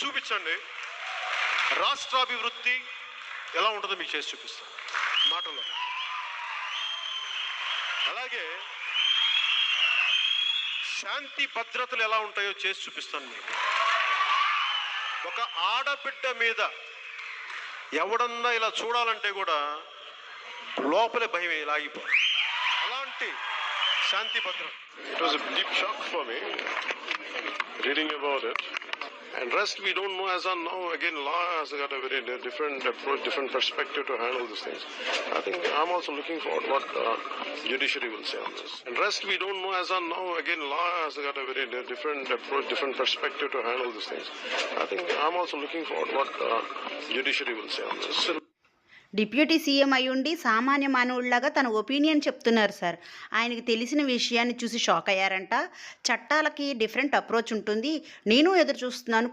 చూపించండి. రాష్ట్రాభివృద్ధి ఎలా ఉంటుందో మీకు చేసి చూపిస్తాను మాటల్లో. అలాగే శాంతి భద్రతలు ఎలా ఉంటాయో చేసి చూపిస్తాను మీకు. ఒక ఆడబిడ్డ మీద ఎవడన్నా ఇలా చూడాలంటే కూడా లోపలే భయం లాగిపోయి అలాంటి శాంతి భద్రత. It was a deep shock for me reading about it. And rest we don't know as on now. Again, law has got a very different approach, different perspective to handle these things. I think I'm also looking forward what judiciary will say on this. And rest we don't know as on now. Again, law has got a very different approach, different perspective to handle these things. I think I'm also looking forward what judiciary will say on this. Deputy CM అయ్యుండి సామాన్య మానవుడిలాగా తన opinion చెప్తున్నారు sir. ఆయనకి తెలిసిన విషయాన్ని చూసి shock అయ్యారంట. చట్టాలకి different approach ఉంటుంది. నేను ఎదురు చూస్తున్నాను